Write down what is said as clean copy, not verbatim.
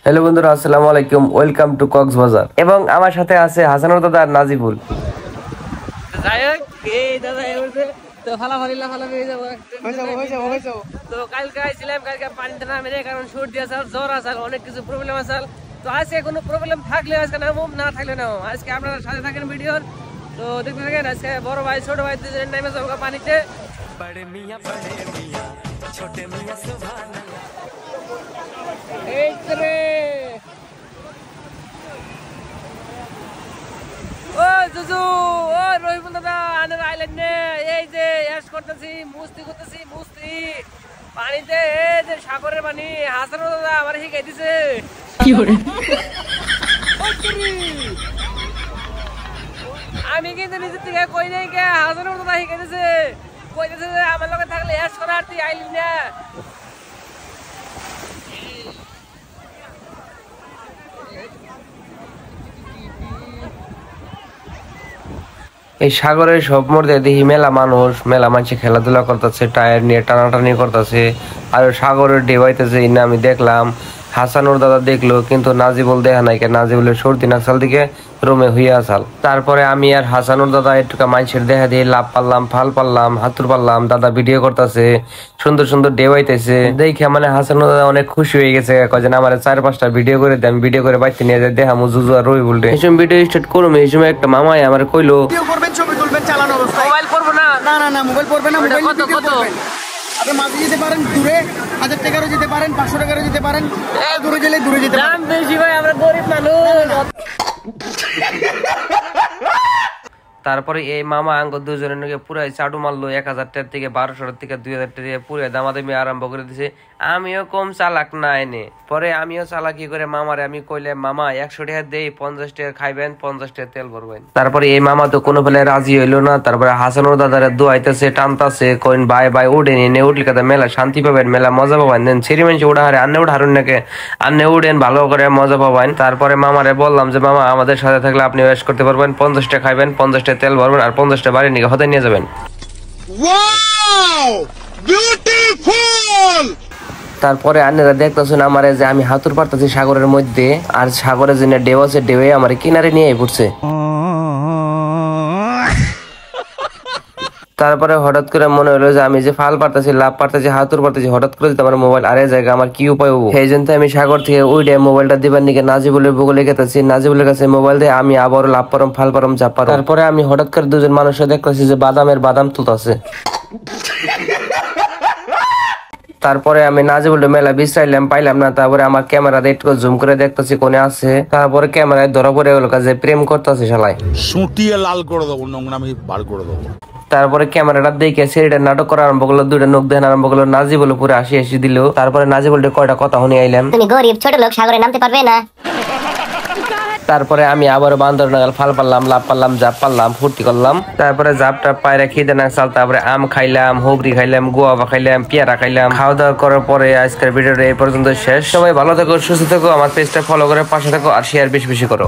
Hello বন্ধুরা, আসসালামু আলাইকুম, ওয়েলকাম টু কক্সবাজার। এবং আমার সাথে আছে হাসানুর দাদা আর নাজিবুল। তো কালকে আইছিলাম, কালকে পানিতে নামে কারণ সর্দি আছে, জ্বর আছে, অনেক কিছু প্রবলেম আছে। তো আজকে কোনো প্রবলেম থাকলে আজকে নামুম, না থাকলে নামুম। আজকে আপনারা সাথে থাকেন ভিডিওর, তো দেখতে থাকেন। আজকে বড় ভাই ছোট ভাই দুজনে নেমে যাবো পানিতে। এই রে ও জুজু, ও রহিমুল দাদা, আনের আইল্যান্ড নে এই যে অ্যাশ করতেছি, মুস্তি করতেছি, মুস্তি পানিতে। এই যে সাগরের পানি, হাসানুর দাদা আমার শিখাই দিছে। আমি কিন্তু নিজের থেকে কই নাই কে, হাসানুর দাদা শিখাই দিছে। কইতেছে যে আমার লগে থাকলে অ্যাশ করা আর তুই আইলি না। এই সাগরের সব মধ্যে দেখি মেলা মানুষ খেলাধুলা করতেছে, টায়ার নিয়ে টানাটানি করতেছে, আর সাগরের ডেবাইতেছে। না আমি দেখলাম, হাসানুর দাদা দেখলো, কিন্তু নাজিবুল দেখা নাই। নাজিবুলের সর্দি নাকসাল দিকে রুমে হইয়া আসাল। তারপরে আমি আর হাসানুর দাদা একটু মানুষের দেখা দিয়ে লাভ পারলাম, ফাল পারলাম, হাতুর পারলাম। দাদা ভিডিও করতেছে, সুন্দর সুন্দর ডেবাইতেছে দেখে মানে হাসানুর দাদা অনেক খুশি হয়ে গেছে। কয়েন আমার 4-5টা ভিডিও করে দেন, ভিডিও করে বাইতে নিয়ে যায় দেখা জুজু আর রই বলতে। এই সময় ভিডিও স্টার্ট করুম, এই সময় একটা মামাই আমার কইলো ছবি তুলবেন চালানো অবস্থায়। মোবাইল করবো না, না না না মোবাইল করবে না। মোবাইল কত কত আপনি মাঝে যেতে পারেন, দূরে 1000 টাকারও যেতে পারেন, 500 টাকারও যেতে পারেন। দূরে গেলে দূরে যেতে পারেন। দাম বেশি ভাই, আমরা গরিব মানুষ। তারপরে এই মামা আঙ্গ দুজনের নাকি পুরাই চাটু মারলো। 1000 টাকার থেকে 1200 থেকে 2000 টাকা পুরাই দামাদামি আরম্ভ করে দিছে। আমিও কম চালাক না এনে, পরে আমিও চালাকি করে মামারে আমি কইলে, মামা 100 টাকা দেই, 50 টাকা খাইবেন, 50 টাকা তেল ভরবেন। তারপরে এই মামা তো কোনো ফেলে রাজি হইলো না। তারপরে হাসানুর দাদারে দোয়াইতেছে, টানতাছে, কইন ভাই ভাই উঠেন, এনে উঠলে কথা মেলা শান্তি পাবেন, মেলা মজা পাবেন। দেন ছেড়ি মানুষ উঠা হারে, আন্নে উঠারুন নাকি, আন্নে উঠেন, ভালো করে মজা পাবেন। তারপরে মামারে বললাম যে মামা আমাদের সাথে থাকলে আপনি ওয়েস্ট করতে পারবেন, 50 টাকা খাইবেন, 50 টাকা তেল ভরবেন, আর 50 টাকা বাড়ি নিয়ে হতে নিয়ে যাবেন। তারপরে আন্নেরা দেখতেছেন আমারে যে আমি হাতুর পারতেছি সাগরের মধ্যে, আর সাগরে যে ঢেউ আছে, ঢেউয়ে আমার কিনারে নিয়ে পড়ছে। তারপরে হঠাৎ করে মনে হলো যে আমি যে ফাল পারতেছি, লাভ পারতেছি, হাতুর পারতেছি, হঠাৎ করে দিতে আমার মোবাইল আরে জায়গা, আমার কি উপায় হবো? সেই জন্য আমি সাগর থেকে উঠে মোবাইলটা দিবার নিকে নাজিবুলের বগলে গেতেছি। নাজিবুলের কাছে মোবাইল দিয়ে আমি আবারও লাভ পারম, ফাল পারম, চাপ পারম। তারপরে আমি হঠাৎ করে দুজন মানুষের দেখতেছি যে বাদাম তুলতেছে। তারপরে আমি নাজিবুলের মেলা বিশ্রাইলাম, পাইলাম না। তারপরে আমার ক্যামেরাতে একটু জুম করে দেখতেছি কোনে আছে। তারপরে ক্যামেরায় ধরা পড়ে গেল যে প্রেম করতেছে শালাই। সুটিয়ে লাল করে দেবো, নোংরামি বার করে দেবো। তারপরে ক্যামেরাটা দেখে সেটা নাটক করা আরম্ভ করলো, দুইটা নখ দেন আরম্ভ করলো। নাজিবুল পুরো হাসি দিল। তারপরে নাজিবুলটা কয়টা কথা শুনে আইলাম, তুমি গরিব ছোট লোক, সাগরে নামতে পারবে না। তারপরে আমি আবার বান্দর নাগাল ফাল পারলাম, লাভ পারলাম, জাপ পারলাম, ফুর্তি করলাম। তারপরে জাপটা পায়রা খিদে না চাল। তারপরে আম খাইলাম, হুবরি খাইলাম, গোয়াবা খাইলাম, পেয়ারা খাইলাম। খাওয়া দাওয়া করার পরে আজকের ভিডিওটা এই পর্যন্ত শেষ। সবাই ভালো থাকো, সুস্থ থাকো, আমার পেজটা ফলো করে পাশে থাকো, আর শেয়ার বেশি বেশি করো।